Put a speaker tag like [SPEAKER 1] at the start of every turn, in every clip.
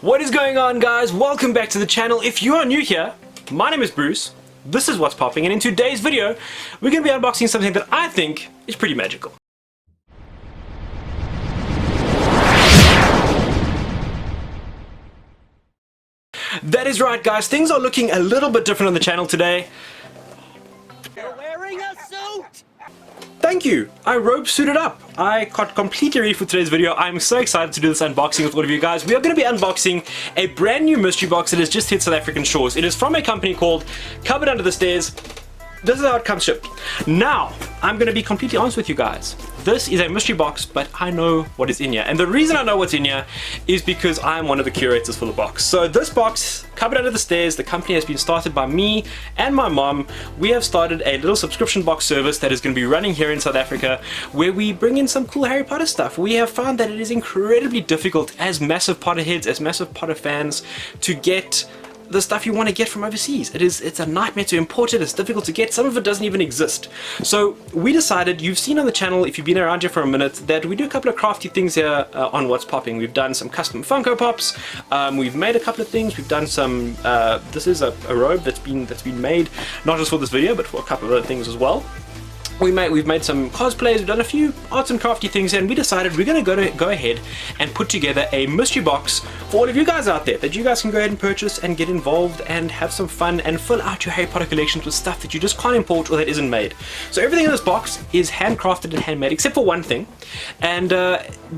[SPEAKER 1] What is going on, guys? Welcome back to the channel. If you are new here, my name is Bruce, this is What's Popping, and in today's video we're going to be unboxing something that I think is pretty magical. That is right, guys, things are looking a little bit different on the channel today.
[SPEAKER 2] You're wearing a suit!
[SPEAKER 1] Thank you! I robe suited up. I got completely ready for today's video. I'm so excited to do this unboxing with all of you guys. We are going to be unboxing a brand new mystery box that has just hit South African shores. It is from a company called Cupboard Under the Stairs. This is how it comes shipped. Now, I'm going to be completely honest with you guys. This is a mystery box, but I know what is in here. And the reason I know what's in here is because I'm one of the curators for the box. So this box, Cupboard Under the Stairs, the company has been started by me and my mom. We have started a little subscription box service that is going to be running here in South Africa, where we bring in some cool Harry Potter stuff. We have found that it is incredibly difficult as massive Potterheads, as massive Potter fans, to get the stuff you want to get from overseas. It's a nightmare to import it. It's difficult to get. Some of it doesn't even exist. So we decided, you've seen on the channel if you've been around here for a minute, that we do a couple of crafty things here on What's Popping. We've done some custom Funko Pops. We've made a couple of things. We've done some this is a robe that's been made not just for this video but for a couple of other things as well. We've made some cosplays, we've done a few arts and crafty things, and we decided we're going to go ahead and put together a mystery box for all of you guys out there that you guys can go ahead and purchase and get involved and have some fun and fill out your Harry Potter collections with stuff that you just can't import or that isn't made. So everything in this box is handcrafted and handmade except for one thing, and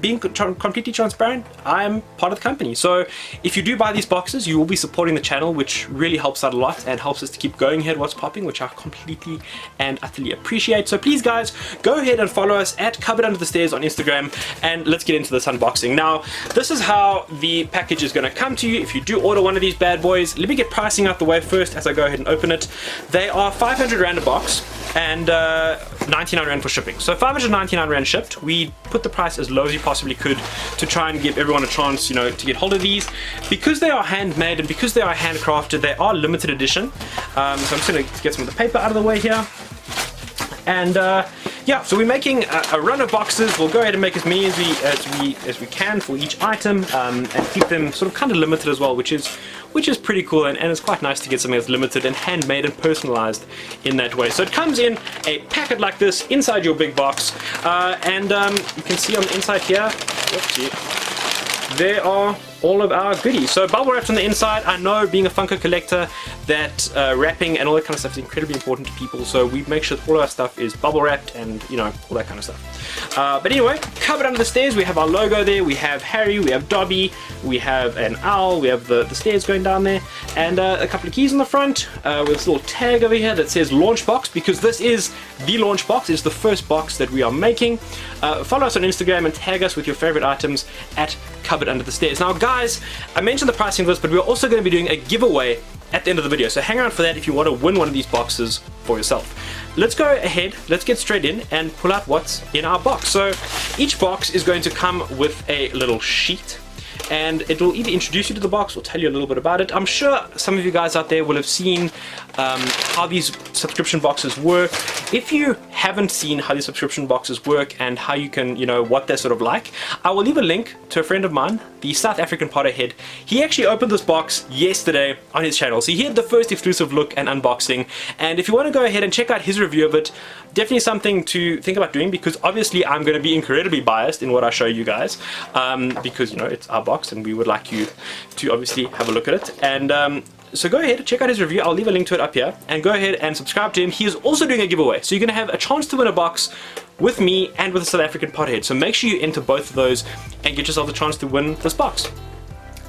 [SPEAKER 1] being completely transparent, I'm part of the company. So if you do buy these boxes, you will be supporting the channel, which really helps out a lot and helps us to keep going here at What's Popping, which I completely and utterly appreciate. So please guys, go ahead and follow us at Cupboard Under the Stairs on Instagram, and let's get into this unboxing. Now, this is how the package is going to come to you if you do order one of these bad boys. Let me get pricing out the way first as I go ahead and open it. They are 500 Rand a box and 99 Rand for shipping. So 599 Rand shipped. We put the price as low as you possibly could to try and give everyone a chance, you know, to get hold of these. Because they are handmade and because they are handcrafted, they are limited edition. So I'm just going to get some of the paper out of the way here. And yeah, so we're making a run of boxes. We'll go ahead and make as many as we can for each item, and keep them sort of kind of limited as well, which is pretty cool, and it's quite nice to get something that's limited and handmade and personalized in that way. So it comes in a packet like this inside your big box, and you can see on the inside here, whoopsie, there are all of our goodies. So bubble wrapped on the inside. I know, being a Funko collector, that wrapping and all that kind of stuff is incredibly important to people, so we make sure that all of our stuff is bubble wrapped and, you know, all that kind of stuff. But anyway, Cupboard Under the Stairs, we have our logo there, we have Harry, we have Dobby, we have an owl, we have the stairs going down there, and a couple of keys on the front, with this little tag over here that says launch box, because this is the launch box. It's the first box that we are making. Follow us on Instagram and tag us with your favorite items at Cupboard Under the Stairs. Now guys, I mentioned the pricing of this, but we're also going to be doing a giveaway at the end of the video, so hang around for that if you want to win one of these boxes for yourself. Let's go ahead, let's get straight in and pull out what's in our box. So each box is going to come with a little sheet, and it will either introduce you to the box or tell you a little bit about it. I'm sure some of you guys out there will have seen how these subscription boxes work. If you haven't seen how these subscription boxes work and how you can, you know, what they're sort of like, I will leave a link to a friend of mine, the South African Potterhead. He actually opened this box yesterday on his channel, so he had the first exclusive look and unboxing, and if you want to go ahead and check out his review of it, definitely something to think about doing, because obviously I'm going to be incredibly biased in what I show you guys, because, you know, it's our box and we would like you to obviously have a look at it. And so go ahead, check out his review. I'll leave a link to it up here, and go ahead and subscribe to him. He is also doing a giveaway, so you're going to have a chance to win a box with me and with the South African Potterhead. So make sure you enter both of those and get yourself the chance to win this box.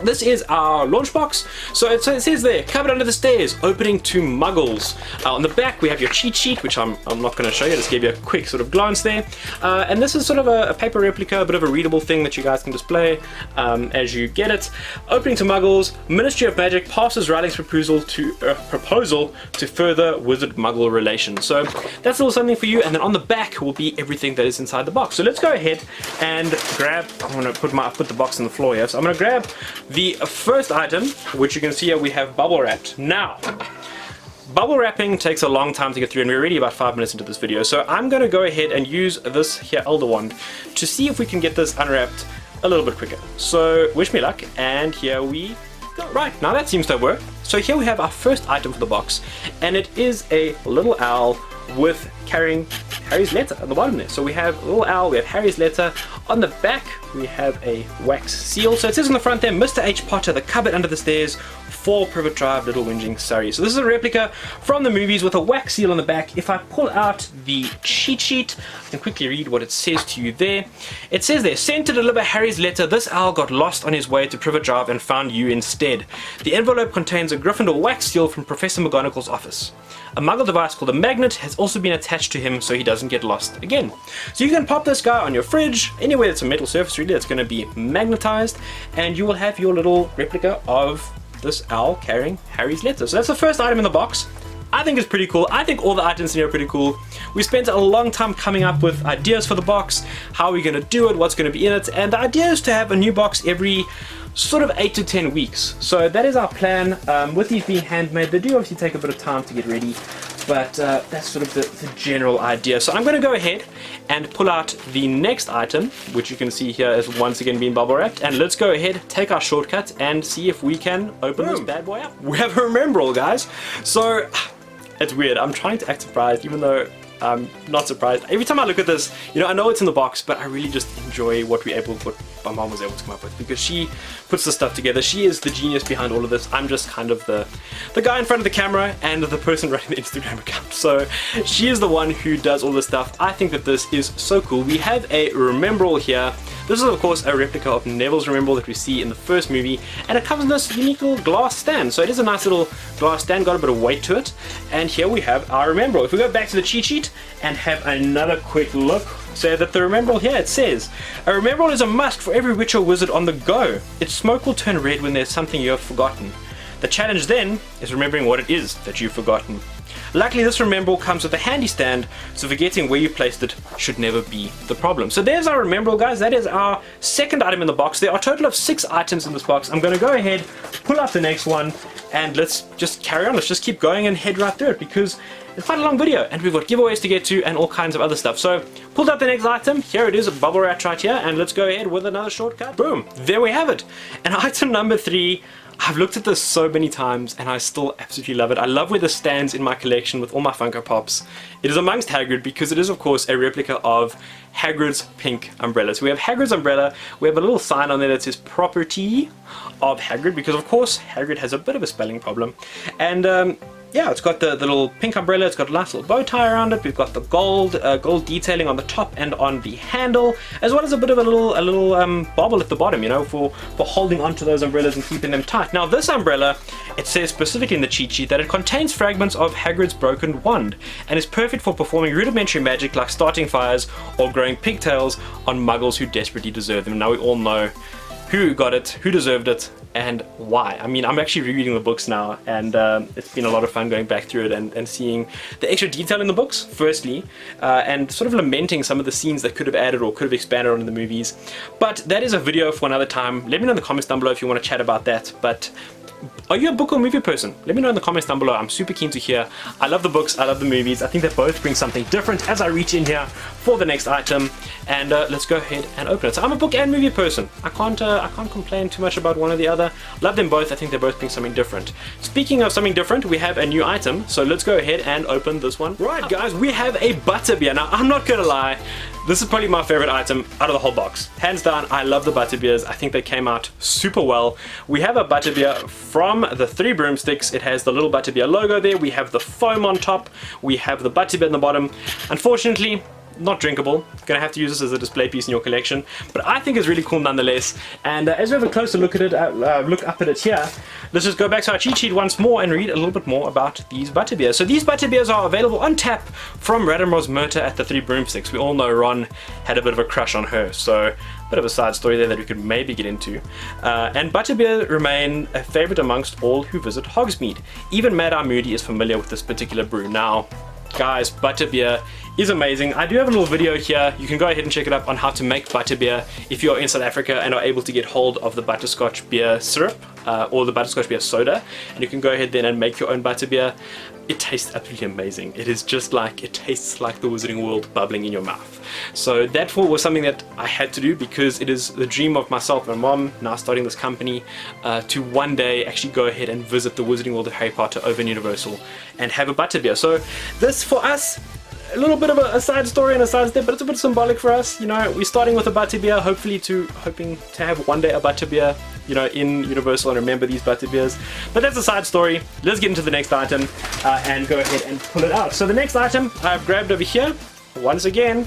[SPEAKER 1] This is our launch box. So it says there, Cupboard Under the Stairs, opening to Muggles. On the back we have your cheat sheet, which I'm not going to show you, just gave you a quick sort of glance there. And this is sort of a paper replica, a bit of a readable thing that you guys can display as you get it. Opening to Muggles, Ministry of Magic passes Riley's proposal to further Wizard-Muggle relations. So that's a little something for you, and then on the back will be everything that is inside the box. So let's go ahead and grab, I'm going to put the box on the floor here, so I'm going to grab the first item, which you can see here we have bubble wrapped. Now, bubble wrapping takes a long time to get through, and we're already about 5 minutes into this video, so I'm going to go ahead and use this here Elder Wand to see if we can get this unwrapped a little bit quicker. So wish me luck, and here we go. Right, now that seems to have worked. So here we have our first item for the box, and it is a little owl with carrying Harry's letter on the bottom there. So we have a little owl, we have Harry's letter. On the back we have a wax seal. So it says on the front there, Mr. H. Potter, the cupboard under the stairs, 4 Privet Drive, Little Whinging, Surrey. So this is a replica from the movies with a wax seal on the back. If I pull out the cheat sheet, I can quickly read what it says to you there. It says there, sent to deliver Harry's letter, this owl got lost on his way to Privet Drive and found you instead. The envelope contains a Gryffindor wax seal from Professor McGonagall's office. A Muggle device called a magnet has also been attached to him so he doesn't get lost again. So you can pop this guy on your fridge, anywhere that's a metal surface really that's going to be magnetized, and you will have your little replica of this owl carrying Harry's letter. So that's the first item in the box. I think it's pretty cool. I think all the items in here are pretty cool. We spent a long time coming up with ideas for the box, how we're going to do it, what's going to be in it, and the idea is to have a new box every sort of 8 to 10 weeks. So that is our plan. With these being handmade, they do obviously take a bit of time to get ready, but that's sort of the general idea. So I'm going to go ahead and pull out the next item, which you can see here is once again being bubble wrapped, and let's go ahead, take our shortcut, and see if we can open this bad boy up. We have a Remembrall, guys. So it's weird. I'm trying to act surprised, even though I'm not surprised. Every time I look at this, you know, I know it's in the box, but I really just enjoy what my mom was able to come up with, because she puts the stuff together. She is the genius behind all of this. I'm just kind of the guy in front of the camera and the person running the Instagram account. So she is the one who does all this stuff. I think that this is so cool. We have a Remembrall here. This is of course a replica of Neville's Remembrall that we see in the first movie, and it comes in this unique little glass stand. So it is a nice little glass stand, got a bit of weight to it. And here we have our Remembrall. If we go back to the cheat sheet and have another quick look, so that the Remembrall here, it says, a Remembrall is a must for every witch or wizard on the go. Its smoke will turn red when there's something you have forgotten. The challenge then is remembering what it is that you've forgotten. Luckily this Remembrall comes with a handy stand, so forgetting where you placed it should never be the problem. So there's our Remembrall, guys. That is our second item in the box. There are a total of 6 items in this box. I'm going to go ahead, pull out the next one, and let's just carry on. Let's just keep going and head right through it, because it's quite a long video and we've got giveaways to get to and all kinds of other stuff. So pulled out the next item. Here it is, a bubble wrap right here, and let's go ahead with another shortcut. Boom, there we have it. And item number 3, I've looked at this so many times and I still absolutely love it. I love where this stands in my collection with all my Funko Pops. It is amongst Hagrid, because it is of course a replica of Hagrid's pink umbrella. So we have Hagrid's umbrella, we have a little sign on there that says property of Hagrid, because of course Hagrid has a bit of a spelling problem. And yeah, it's got the little pink umbrella, it's got a nice little bow tie around it, we've got the gold detailing on the top and on the handle, as well as a bit of a little bobble at the bottom, you know, for holding onto those umbrellas and keeping them tight. Now this umbrella, it says specifically in the cheat sheet that it contains fragments of Hagrid's broken wand, and is perfect for performing rudimentary magic like starting fires or growing pigtails on muggles who desperately deserve them. Now we all know who got it, who deserved it, and why. I mean, I'm actually rereading the books now, and it's been a lot of fun going back through it and seeing the extra detail in the books, firstly, and sort of lamenting some of the scenes that could have added or could have expanded on in the movies. But that is a video for another time. Let me know in the comments down below if you want to chat about that. But are you a book or movie person? Let me know in the comments down below. I'm super keen to hear. I love the books, I love the movies. I think they both bring something different as I reach in here for the next item. And let's go ahead and open it. So I'm a book and movie person. I can't complain too much about one or the other. Love them both. I think they both bring something different. Speaking of something different, we have a new item. So let's go ahead and open this one. Right guys, we have a Butterbeer. Now I'm not gonna lie, this is probably my favorite item out of the whole box. Hands down, I love the Butterbeers. I think they came out super well. We have a Butterbeer from the 3 Broomsticks. It has the little Butterbeer logo there. We have the foam on top. We have the Butterbeer in the bottom. Unfortunately, not drinkable. Gonna have to use this as a display piece in your collection, but I think it's really cool nonetheless. And as we have a closer look at it, look up at it here, let's just go back to our cheat sheet once more and read a little bit more about these Butterbeers. So these Butterbeers are available on tap from Radamro's Murta at the 3 Broomsticks. We all know Ron had a bit of a crush on her, so bit of a side story there that we could maybe get into. And Butterbeer remain a favorite amongst all who visit Hogsmeade. Even Mad Eye Moody is familiar with this particular brew. Now, guys, Butterbeer is amazing. I do have a little video here. You can go ahead and check it up on how to make Butterbeer if you're in South Africa and are able to get hold of the butterscotch beer syrup. or the butterscotch beer soda, and you can go ahead then and make your own butterbeer. It tastes absolutely amazing. It is just like, it tastes like the Wizarding World bubbling in your mouth. So that was something that I had to do, because it is the dream of myself and mom, now starting this company, to one day actually go ahead and visit the Wizarding World of Harry Potter over in Universal and have a butterbeer. So this, for us, a little bit of a side story and a side step, but it's a bit symbolic for us. You know, we're starting with a butterbeer, hoping to have one day a butterbeer, you know, in Universal, and remember these butterbeers. But that's a side story. Let's get into the next item and go ahead and pull it out. So the next item I've grabbed over here, once again,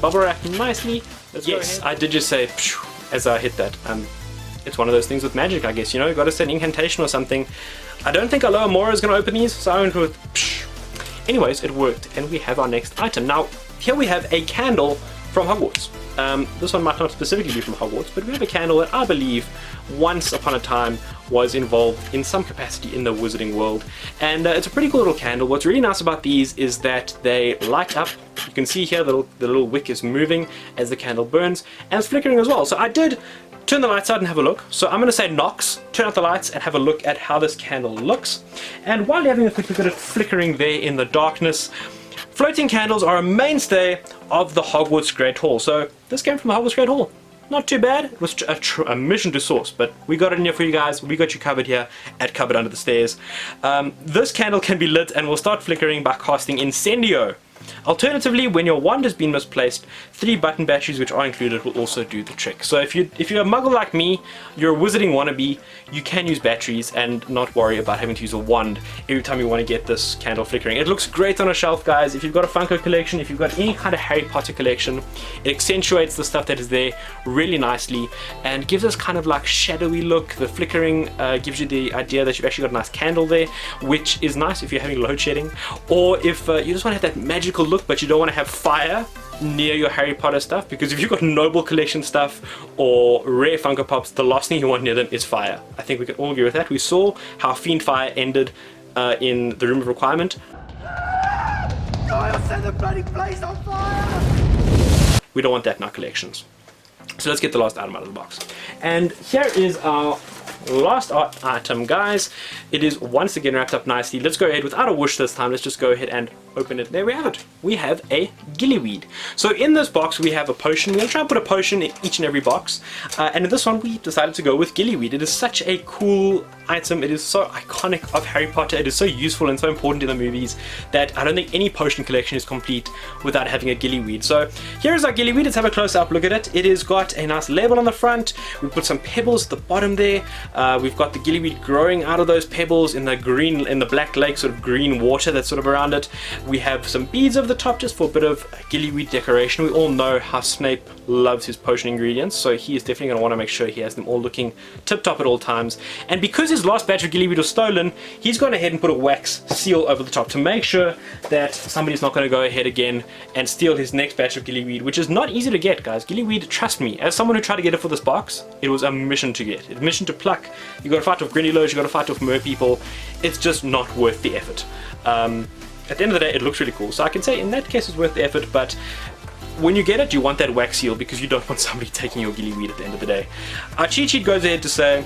[SPEAKER 1] bubble wrapped nicely. Yes, I did just say phew, as I hit that. It's one of those things with magic, I guess. You know, you got to say an incantation or something. I don't think Aloha Mora is going to open these, so I went with phew. Anyways, it worked, and we have our next item. Now, here we have a candle from Hogwarts. This one might not specifically be from Hogwarts, but we have a candle that I believe once upon a time was involved in some capacity in the Wizarding World. And it's a pretty cool little candle. What's really nice about these is that they light up. You can see here the little wick is moving as the candle burns, and it's flickering as well. So I did turn the lights out and have a look. So I'm going to say Nox, turn out the lights and have a look at how this candle looks. And while you're having a quick look at it flickering there in the darkness, floating candles are a mainstay of the Hogwarts Great Hall. So this came from the Hogwarts Great Hall. Not too bad. It was a mission to source, but we got it in here for you guys. We got you covered here at Cupboard Under the Stairs. This candle can be lit and will start flickering by casting Incendio. Alternatively, when your wand has been misplaced, 3 button batteries which are included will also do the trick. So if you're a muggle like me, you're a wizarding wannabe, you can use batteries and not worry about having to use a wand every time you want to get this candle flickering. It looks great on a shelf, guys. If you've got a Funko collection, if you've got any kind of Harry Potter collection, it accentuates the stuff that is there really nicely and gives us kind of like shadowy look. The flickering gives you the idea that you've actually got a nice candle there, which is nice if you're having load shedding, or if you just want to have that magical look but you don't want to have fire near your Harry Potter stuff, because if you've got Noble Collection stuff or rare Funko Pops, the last thing you want near them is fire. I think we can all agree with that. We saw how Fiendfire ended in the Room of Requirement.
[SPEAKER 2] I'll set the bloody place on fire!
[SPEAKER 1] We don't want that in our collections. So let's get the last item out of the box. And here is our last item, guys. It is once again wrapped up nicely. Let's go ahead without a whoosh this time. Let's just go ahead and open it. There we have it. We have a Gillyweed. So in this box we have a potion. We're going to try and put a potion in each and every box. And in this one we decided to go with Gillyweed. It is such a cool item. It is so iconic of Harry Potter. It is so useful and so important in the movies that I don't think any potion collection is complete without having a Gillyweed. So here is our Gillyweed. Let's have a close-up look at it. It has got a nice label on the front. We put some pebbles at the bottom there. We've got the Gillyweed growing out of those pebbles in the black lake, sort of green water that's sort of around it. We have some beads over the top just for a bit of Gillyweed decoration. We all know how Snape loves his potion ingredients, so he is definitely going to want to make sure he has them all looking tip-top at all times. And because his last batch of Gillyweed was stolen, he's gone ahead and put a wax seal over the top to make sure that somebody's not going to go ahead again and steal his next batch of Gillyweed, which is not easy to get, guys. Gillyweed, trust me, as someone who tried to get it for this box, it was a mission to get. A mission to pluck. You got to fight with Grindylows, you got to fight with mer people. It's just not worth the effort. At the end of the day, it looks really cool. So I can say in that case it's worth the effort, but when you get it, you want that wax seal because you don't want somebody taking your Gillyweed at the end of the day. Our cheat sheet goes ahead to say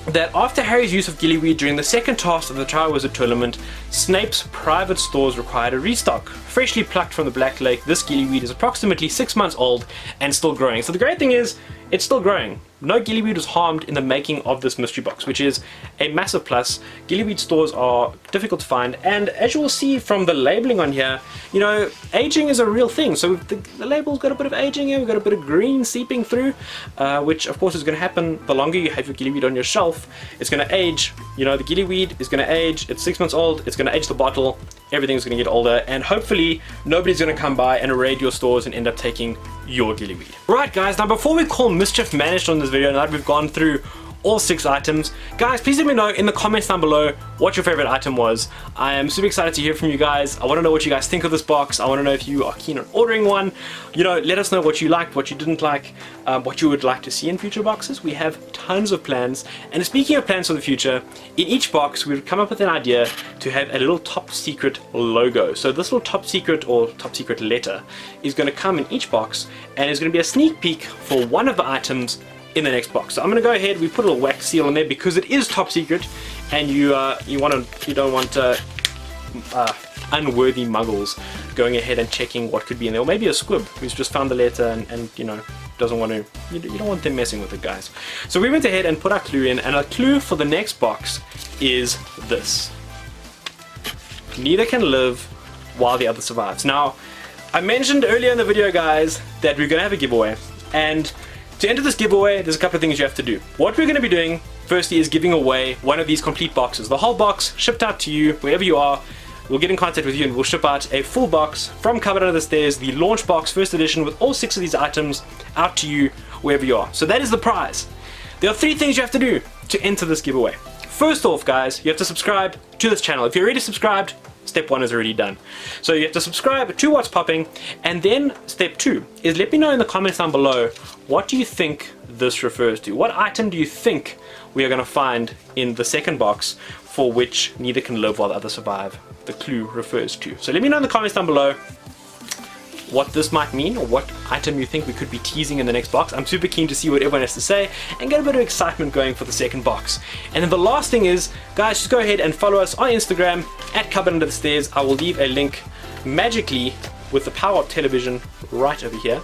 [SPEAKER 1] that after Harry's use of Gillyweed during the second task of the Triwizard Tournament, Snape's private stores required a restock. Freshly plucked from the Black Lake, this Gillyweed is approximately 6 months old and still growing. So the great thing is, it's still growing. No Gillyweed was harmed in the making of this mystery box, which is a massive plus. Gillyweed stores are difficult to find, and as you will see from the labeling on here, you know, aging is a real thing. So the label's got a bit of aging here, we've got a bit of green seeping through, which of course is going to happen the longer you have your Gillyweed on your shelf. It's going to age, you know, the Gillyweed is going to age, it's 6 months old, it's going to age the bottle, everything's going to get older, and hopefully nobody's going to come by and raid your stores and end up taking your Gillyweed. Right guys, now before we call mischief managed on this video, now that we've gone through all 6 items, guys, please let me know in the comments down below what your favorite item was. I am super excited to hear from you guys. I want to know what you guys think of this box. I want to know if you are keen on ordering one. You know, let us know what you liked, what you didn't like, what you would like to see in future boxes. We have tons of plans, and speaking of plans for the future, in each box we've come up with an idea to have a little top secret logo. So this little top secret or top secret letter is going to come in each box, and it's going to be a sneak peek for one of the items in the next box. So I'm going to go ahead, we put a little wax seal on there because it is top secret, and you don't want unworthy muggles going ahead and checking what could be in there, or maybe a squib who's just found the letter and you know, doesn't want to, you don't want them messing with it, guys. So we went ahead and put our clue in, and our clue for the next box is this: neither can live while the other survives. Now, I mentioned earlier in the video, guys, that we're gonna have a giveaway, and to enter this giveaway, there's a couple of things you have to do. What we're gonna be doing firstly is giving away one of these complete boxes, the whole box shipped out to you wherever you are. We'll get in contact with you and we'll ship out a full box from Cupboard Under the Stairs, the launch box, first edition, with all 6 of these items out to you wherever you are. So that is the prize. There are 3 things you have to do to enter this giveaway. First off, guys, you have to subscribe to this channel. If you're already subscribed, step 1 is already done. So you have to subscribe to What's Popping, and then step 2 is let me know in the comments down below, what do you think this refers to? What item do you think we are going to find in the second box for which neither can live while the other survive the clue refers to? So let me know in the comments down below what this might mean, or what item you think we could be teasing in the next box. I'm super keen to see what everyone has to say and get a bit of excitement going for the second box. And then the last thing is, guys, just go ahead and follow us on Instagram at Cupboard Under the Stairs. I will leave a link magically with the power of television right over here.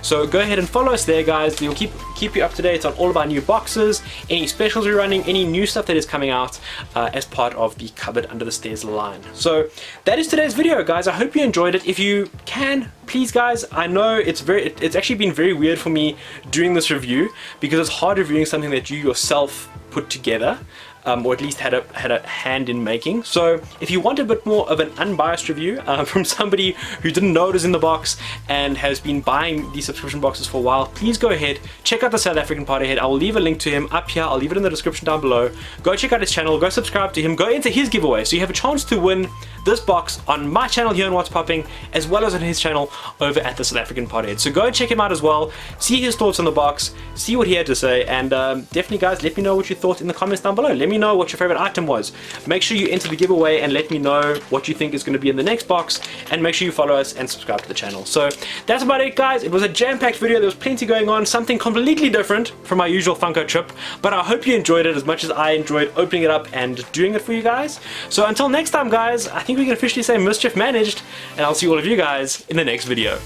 [SPEAKER 1] So go ahead and follow us there, guys. We'll keep you up to date on all of our new boxes, any specials we're running, any new stuff that is coming out as part of the Cupboard Under the Stairs line. So that is today's video, guys. I hope you enjoyed it. If you can, please, guys, I know it's actually been very weird for me doing this review because it's hard reviewing something that you yourself put together. Or at least had a hand in making. So if you want a bit more of an unbiased review from somebody who didn't know it was in the box and has been buying these subscription boxes for a while, please go ahead, check out the South African Potterhead. I will leave a link to him up here. I'll leave it in the description down below. Go check out his channel, go subscribe to him, go into his giveaway so you have a chance to win this box on my channel here on What's Popping, as well as on his channel over at the South African Potterhead. So go and check him out as well, see his thoughts on the box, see what he had to say, and definitely, guys, let me know what you thought in the comments down below. Let me know what your favorite item was. Make sure you enter the giveaway and let me know what you think is going to be in the next box, and make sure you follow us and subscribe to the channel. So that's about it, guys. It was a jam-packed video. There was plenty going on, something completely different from my usual Funko trip, but I hope you enjoyed it as much as I enjoyed opening it up and doing it for you guys. So until next time, guys, I think we can officially say mischief managed, and I'll see all of you guys in the next video.